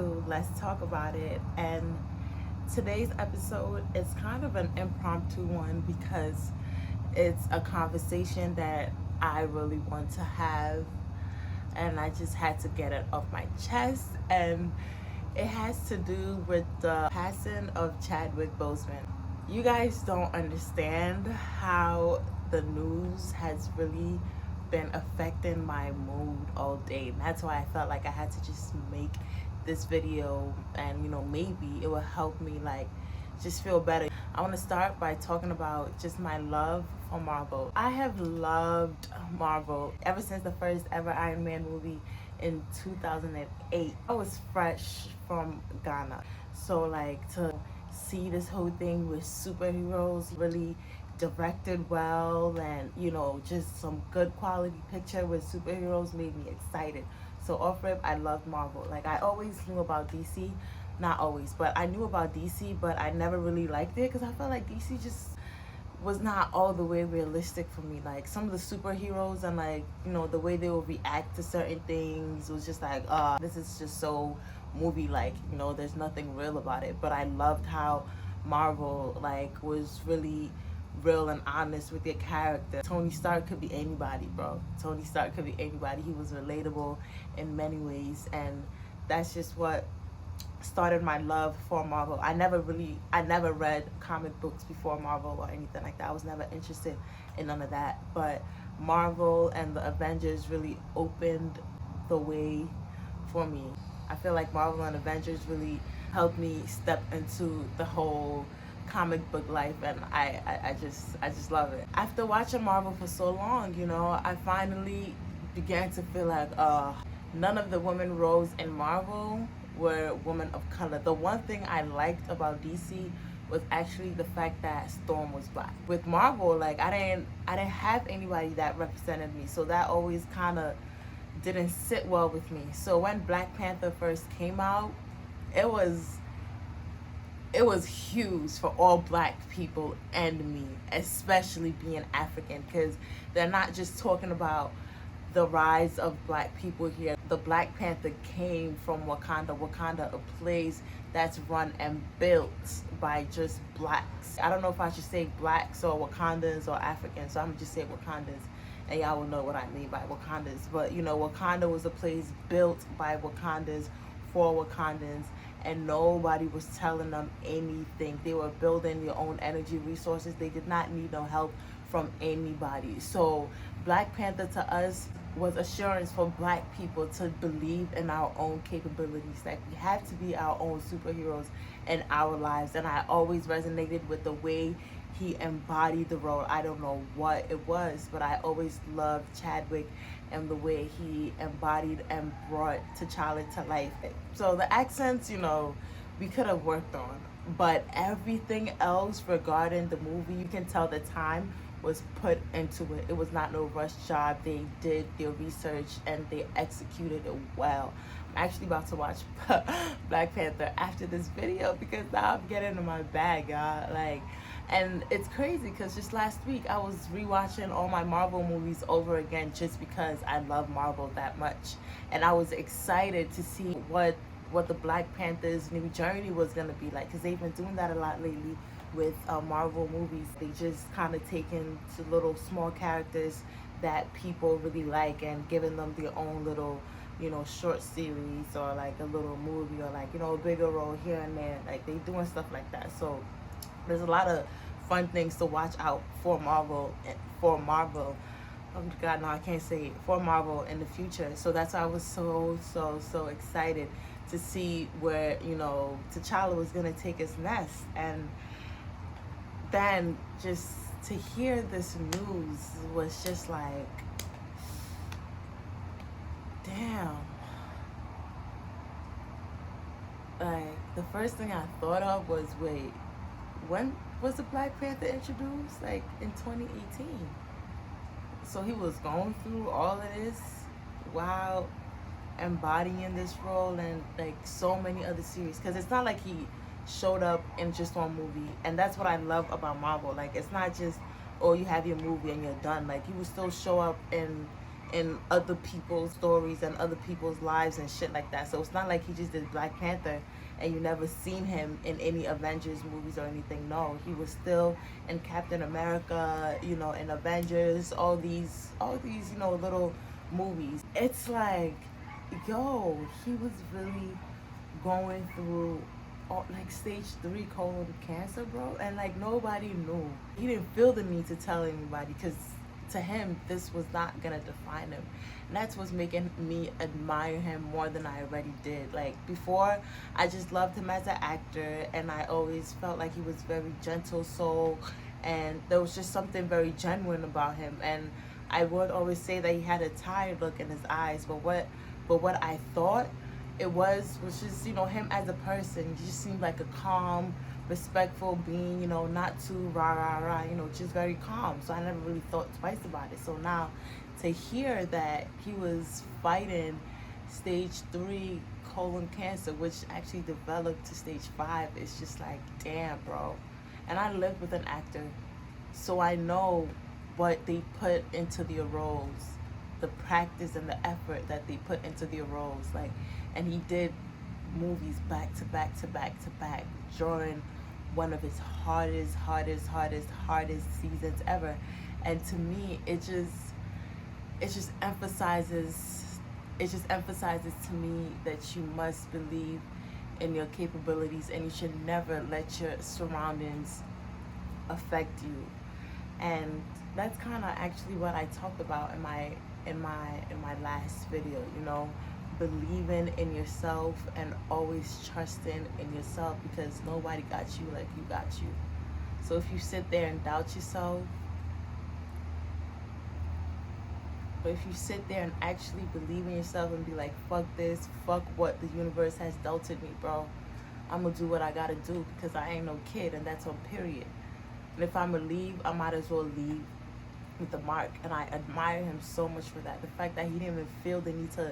to Let's Talk About It. And today's episode is kind of an impromptu one because it's a conversation that I really want to have, and I just had to get it off my chest. And it has to do with the passing of Chadwick Boseman. You guys don't understand how the news has really been affecting my mood all day. And that's why I felt like I had to just make this video, and maybe it will help me just feel better. I want to start by talking about just my love for Marvel. I have loved Marvel ever since the first ever Iron Man movie in 2008. I was fresh from Ghana, so to see this whole thing with superheroes really directed well, and just some good quality picture with superheroes made me excited. So off rip, I loved Marvel. I always knew about DC, not always, but I knew about DC, but I never really liked it because I felt like DC just was not all the way realistic for me. Some of the superheroes and the way they would react to certain things was just this is just so movie there's nothing real about it. But I loved how Marvel was really real and honest with your character. Tony Stark could be anybody, bro. Tony Stark could be anybody. He was relatable in many ways, and that's just what started my love for Marvel. I never read comic books before Marvel or anything like that. I was never interested in none of that. But Marvel and the Avengers really opened the way for me. I feel like Marvel and Avengers really helped me step into the whole comic book life, and I just love it. After watching Marvel for so long, I finally began to feel like none of the women roles in Marvel were women of color. The one thing I liked about DC was actually the fact that Storm was black. With Marvel, I didn't have anybody that represented me, so that always kind of didn't sit well with me. So when Black Panther first came out, it was huge for all black people and me, especially being African, because they're not just talking about the rise of black people here. The Black Panther came from Wakanda. Wakanda, a place that's run and built by just blacks. I don't know if I should say blacks or Wakandans or Africans, so I'm gonna just say Wakandans, and y'all will know what I mean by Wakandans. But Wakanda was a place built by Wakandans for Wakandans, and nobody was telling them anything. They were building their own energy resources. They did not need no help from anybody. So Black Panther to us was assurance for black people to believe in our own capabilities. We have to be our own superheroes in our lives. And I always resonated with the way he embodied the role. I don't know what it was, but I always loved Chadwick and the way he embodied and brought T'Challa to life. So the accents, we could have worked on, but everything else regarding the movie, you can tell the time was put into it. It was not no rush job. They did their research and they executed it well. I'm actually about to watch Black Panther after this video because now I'm getting in my bag, y'all. And it's crazy because just last week I was rewatching all my Marvel movies over again just because I love Marvel that much. And I was excited to see what the Black Panther's new journey was gonna be like, because they've been doing that a lot lately with Marvel movies. They just kind of taken to little small characters that people really like and giving them their own little short series, or a little movie, or a bigger role here and there. They doing stuff like that. So there's a lot of fun things to watch out for Marvel. Oh God, no, I can't say it. For Marvel in the future. So that's why I was so excited to see where T'Challa was gonna take his nest. And then just to hear this news was just damn. The first thing I thought of was, wait, when was the Black Panther introduced? In 2018. So he was going through all of this while embodying this role, and so many other series, because it's not like he showed up in just one movie. And that's what I love about Marvel. It's not just, oh, you have your movie and you're done. He would still show up in in other people's stories and other people's lives and shit like that. So it's not like he just did Black Panther and you never seen him in any Avengers movies or anything. No, he was still in Captain America, you know, in Avengers, all these, you know, little movies. It's like, yo, he was really going through like stage 3 colon cancer, bro, and like nobody knew. He didn't feel the need to tell anybody because to him this was not gonna define him, and that's what's making me admire him more than I already did. Like before, I just loved him as an actor, and I always felt like he was very gentle soul, and there was just something very genuine about him. And I would always say that he had a tired look in his eyes, but what I thought it was just, you know, him as a person. He just seemed like a calm, respectful being, you know, not too rah rah rah, you know, just very calm. So I never really thought twice about it. So now to hear that he was fighting stage 3 colon cancer, which actually developed to stage 5, it's just like, damn, bro. And I lived with an actor, so I know what they put into their roles, the practice and the effort that they put into their roles. Like, and he did movies back to back to back to back during one of his hardest seasons ever. And to me, it just emphasizes to me that you must believe in your capabilities, and you should never let your surroundings affect you. And that's kind of actually what I talked about in my last video, you know, believing in yourself and always trusting in yourself, because nobody got you like you got you. So if you sit there and doubt yourself, but if you sit there and actually believe in yourself and be like, fuck this, fuck what the universe has dealt me, bro, I'm gonna do what I gotta do, because I ain't no kid, and that's on period. And if I'm gonna leave, I might as well leave with the mark. And I admire him so much for that. The fact that he didn't even feel the need to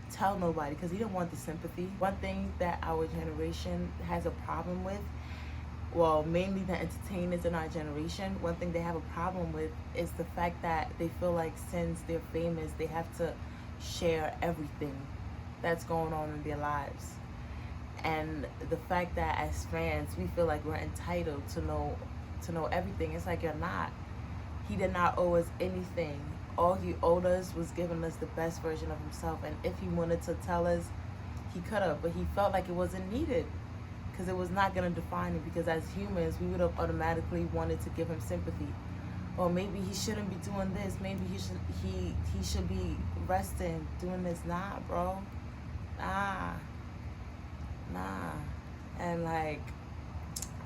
tell nobody, because he didn't want the sympathy. One thing that our generation has a problem with, well, mainly the entertainers in our generation, one thing they have a problem with is the fact that they feel like since they're famous, they have to share everything that's going on in their lives. And the fact that as fans, we feel like we're entitled to know everything. It's like, you're not. He did not owe us anything. All he owed us was giving us the best version of himself. And if he wanted to tell us, he could have, but he felt like it wasn't needed, because it was not going to define him. Because as humans, we would have automatically wanted to give him sympathy. Or maybe he shouldn't be doing this. Maybe he should be resting, doing this. Nah, bro. Nah. And like,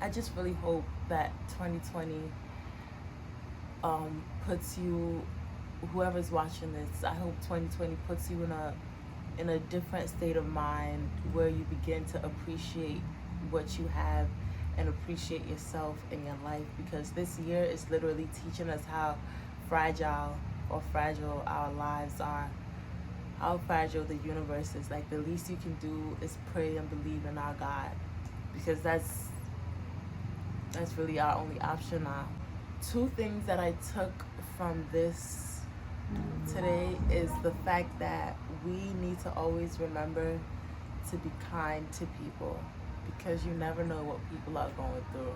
I just really hope that 2020 puts you, whoever's watching this, I hope 2020 puts you in a different state of mind, where you begin to appreciate what you have and appreciate yourself in your life, because this year is literally teaching us how fragile our lives are, how fragile the universe is. Like, the least you can do is pray and believe in our God, because that's really our only option now. 2 things that I took from this today is the fact that we need to always remember to be kind to people, because you never know what people are going through.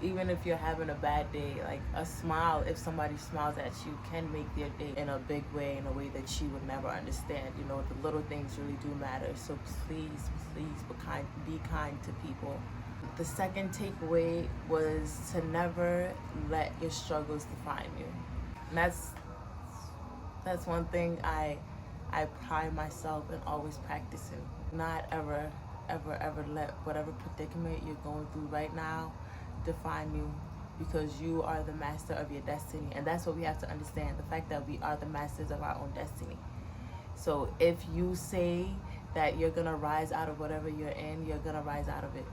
Even if you're having a bad day, like a smile, if somebody smiles at you, can make their day in a big way, in a way that you would never understand. You know, the little things really do matter. So please be kind to people. The second takeaway was to never let your struggles define you. And that's one thing I pride myself in always practicing. Not ever let whatever predicament you're going through right now define you, because you are the master of your destiny. And that's what we have to understand, the fact that we are the masters of our own destiny. So if you say that you're gonna rise out of whatever you're in, you're gonna rise out of it.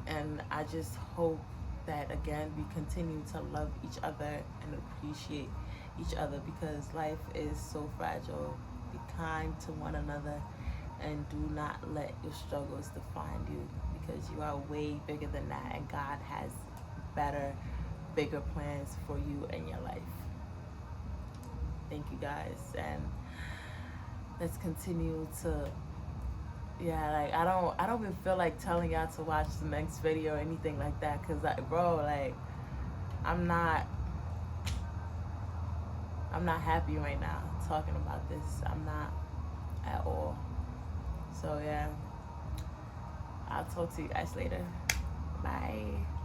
And I just hope that, again, we continue to love each other and appreciate each other, because life is so fragile. Be kind to one another, and do not let your struggles define you, because you are way bigger than that, and God has better, bigger plans for you and your life. Thank you guys, and let's continue to, yeah, like I don't even feel like telling y'all to watch the next video or anything like that, because bro, like I'm not happy right now talking about this. I'm not at all. So yeah, I'll talk to you guys later. Bye.